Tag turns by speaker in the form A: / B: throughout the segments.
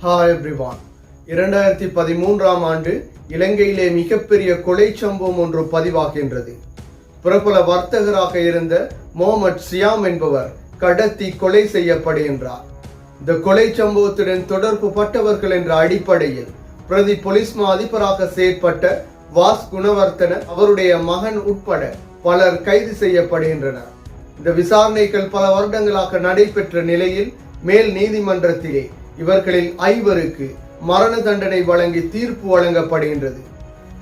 A: Hi everyone. 2013ஆம் ஆண்டு இலங்கையிலே மிகப்பெரிய கொலை சம்பவம் ஒன்று பதிவாகின்றது. பிரபல வர்த்தகராக இருந்த முகமது சியாம் என்பவர் கடத்தி கொலை செய்யப்படுகின்றார். இந்த கொலை சம்பவத்துடன் தொடர்பு பட்டவர்கள் என்ற அடிப்படையில் பிரதி போலீஸ் மா அதிபராக செயற்பட்ட வாஸ் குணவர்த்தன அவருடைய மகன் உட்பட பலர் கைது செய்யப்படுகின்றனர். இந்த விசாரணைகள் பல வருடங்களாக நடைபெற்ற நிலையில் மேல் நீதிமன்றத்திலே இவர்களில் 5 மரண தண்டனை வழங்கி தீர்ப்பு வழங்கப்படுகின்றது.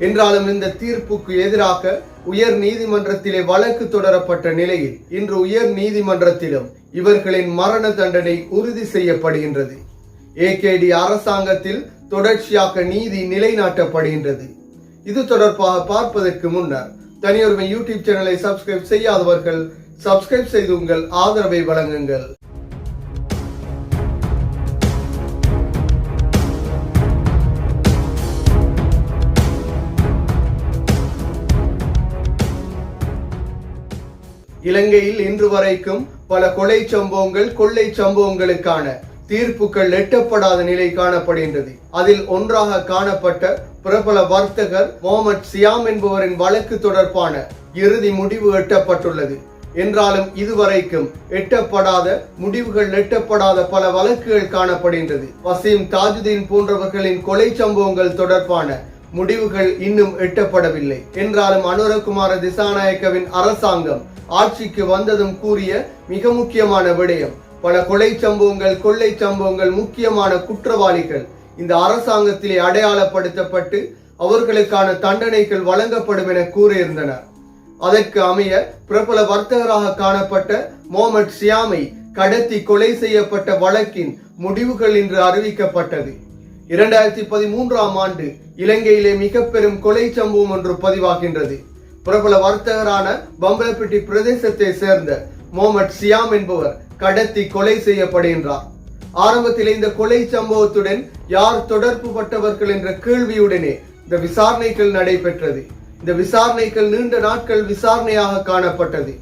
A: என்றாலும் இந்த தீர்ப்புக்கு எதிராக உயர் நீதிமன்றத்திலே வழக்கு தொடரப்பட்ட நிலையில் இன்று உயர் நீதிமன்றத்திலும் இவர்களின் மரண தண்டனை உறுதி செய்யப்படுகின்றது. ஏகேடி அரசாங்கத்தில் தொடர்ச்சியாக நீதி நிலைநாட்டப்படுகின்றது. இது தொடர்பாக பார்ப்பதற்கு முன்னர் தனியொருமை யூடியூப் சேனலை சப்ஸ்கிரைப் செய்யாதவர்கள் சப்ஸ்கிரைப் செய்து உங்கள் ஆதரவை வழங்குங்கள். இலங்கையில் இன்று வரைக்கும் பல கொலை சம்பவங்கள் கொள்ளை சம்பவங்களுக்கான தீர்ப்புகள் எட்டப்படாத நிலை காணப்படுகின்றது. அதில் ஒன்றாக காணப்பட்ட பிரபல வர்த்தகர் முகமது சியாம் என்பவரின் வழக்கு தொடர்பான இறுதி முடிவு எட்டப்பட்டுள்ளது. என்றாலும் இதுவரைக்கும் முடிவுகள் எட்டப்படாத பல வழக்குகள் காணப்படுகின்றது. வசீம் தாஜுதீன் போன்றவர்களின் கொலை சம்பவங்கள் தொடர்பான முடிவுகள் இன்னும் எட்டப்படவில்லை. என்றாலும் அனுரகுமார திசாநாயக்கவின் அரசாங்கம் ஆட்சிக்கு வந்ததும் கூறிய மிக முக்கியமான விடயம், பல கொலை சம்பவங்கள் கொள்ளை சம்பவங்கள் முக்கியமான குற்றவாளிகள் இந்த அரசாங்கத்திலே அடையாளப்படுத்தப்பட்டு அவர்களுக்கான தண்டனைகள் வழங்கப்படும் என கூறியிருந்தனர். அதற்கு அமைய பிரபல வர்த்தகராக காணப்பட்ட முகமது சியாமை கடத்தி கொலை செய்யப்பட்ட வழக்கின் முடிவுகள் இன்று அறிவிக்கப்பட்டது. 2013ஆம் ஆண்டு இலங்கையிலே மிக பெரும் கொலை சம்பவம் ஒன்று பதிவாகின்றது. பிரபல வர்த்தகரான பம்பலப்பிட்டி பிரதேசத்தை சேர்ந்த முகமது சியாம் என்பவர் கடத்தி கொலை செய்யப்படுகின்றார். ஆரம்பத்தில் இந்த கொலை சம்பவத்துடன் யார் தொடர்பு பட்டவர்கள் என்ற கேள்வியுடனே இந்த விசாரணைகள் நடைபெற்றது. இந்த விசாரணைகள் நீண்ட நாட்கள் விசாரணையாக காணப்பட்டது.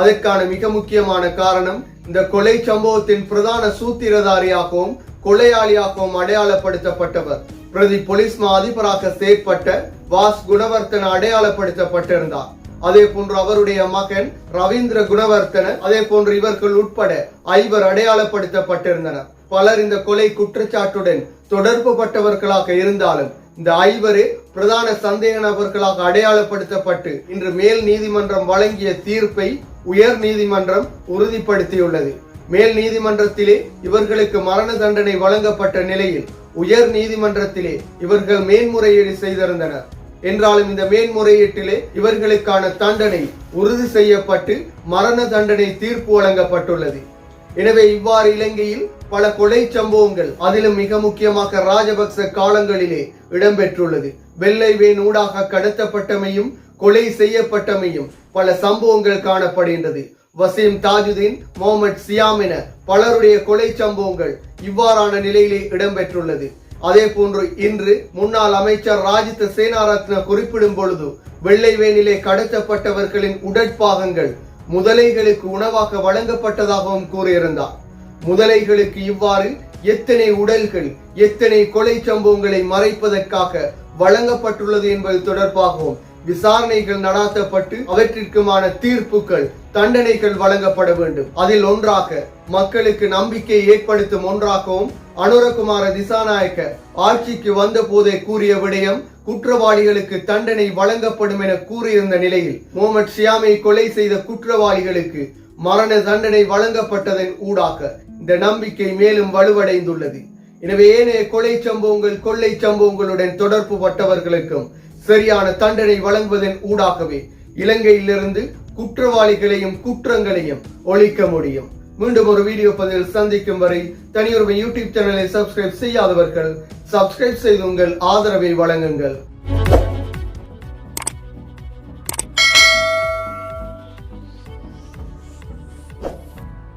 A: அதற்கான மிக முக்கியமான காரணம், இந்த கொலை சம்பவத்தின் பிரதான சூத்திரதாரியாகவும் கொலையாளியாகவும் அடையாளப்படுத்தப்பட்டவர் பிரதி போலீஸ் மா அதிபராக செயற்பட்ட வாஸ் குணவர்த்தன அடையாளப்படுத்தப்பட்டிருந்தார். அதே போன்று அவருடைய மகன் ரவீந்திர குணவர்த்தன, அதே போன்று இவர்கள் உட்பட 5 அடையாளப்படுத்தப்பட்டிருந்தனர். பலர் இந்த கொலை குற்றச்சாட்டுடன் தொடர்பு பட்டவர்களாக இருந்தாலும் இந்த 5 பிரதான சந்தேக நபர்களாக அடையாளப்படுத்தப்பட்டு இன்று மேல் நீதிமன்றம் வழங்கிய தீர்ப்பை உயர் நீதிமன்றம் உறுதிப்படுத்தியுள்ளது. மேல் நீதிமன்றத்திலே இவர்களுக்கு மரண தண்டனை வழங்கப்பட்ட நிலையில் உயர் நீதிமன்றத்திலே இவர்கள் மேன்முறையீடு செய்திருந்தனர். என்றாலும் இந்த மேன்முறையீட்டிலே இவர்களுக்கான தண்டனை உறுதி செய்யப்பட்டு மரண தண்டனை தீர்ப்பு வழங்கப்பட்டுள்ளது. எனவே இவ்வாறு இலங்கையில் பல கொலை சம்பவங்கள், அதிலும் மிக முக்கியமாக ராஜபக்ச காலங்களிலே இடம்பெற்றுள்ளது. வெள்ளை வேன் ஊடாக கடத்தப்பட்டமையும் கொலை செய்யப்பட்டமையும் பல சம்பவங்கள் காணப்படுகின்றது. வசீம் தாஜுதீன், முகமது சியாம் என பலருடைய கொலை சம்பவங்கள் இவ்வாறான நிலையிலே இடம்பெற்றுள்ளது. அதே போன்று இன்று முன்னாள் அமைச்சர் ராஜித சேனாரத்ன குறிப்பிடும் பொழுது வெள்ளை வேனிலே கடத்தப்பட்டவர்களின் உடற்பாகங்கள் முதலைகளுக்கு உணவாக வழங்கப்பட்டதாகவும் கூறியிருந்தார். முதலைகளுக்கு இவ்வாறு எத்தனை உடல்கள் எத்தனை கொலை சம்பவங்களை மறைப்பதற்காக வழங்கப்பட்டுள்ளது என்பது தொடர்பாகவும் விசாரணைகள் நடாத்தப்பட்டு அவற்றிற்குமான தீர்ப்புகள் தண்டனைகள் வழங்கப்பட வேண்டும். அதில் ஒன்றாக மக்களுக்கு நம்பிக்கை ஏற்படுத்தும் ஒன்றாகவும் அனுரகுமார திசாநாயக்க ஆட்சிக்கு வந்த போதே கூறிய விடயம், குற்றவாளிகளுக்கு தண்டனை வழங்கப்படும் என கூறியிருந்த நிலையில் முகமது சியாமை கொலை செய்த குற்றவாளிகளுக்கு மரண தண்டனை வழங்கப்பட்டதன் ஊடாக இந்த நம்பிக்கை மேலும் வலுவடைந்துள்ளது. எனவே ஏனைய கொலை சம்பவங்கள் கொள்ளை சம்பவங்களுடன் தொடர்பு பட்டவர்களுக்கும் சரியான தண்டனை வழங்குவதன் ஊடாகவே இலங்கையிலிருந்து குற்றவாளிகளையும் குற்றங்களையும் ஒழிக்க முடியும். மீண்டும் ஒரு வீடியோ பதிவில் சந்திக்கும் வரை தனியொருமை யூடியூப் சேனலை சப்ஸ்கிரைப் செய்யாதவர்கள் சப்ஸ்கிரைப் செய்து உங்கள் ஆதரவை வழங்குங்கள்.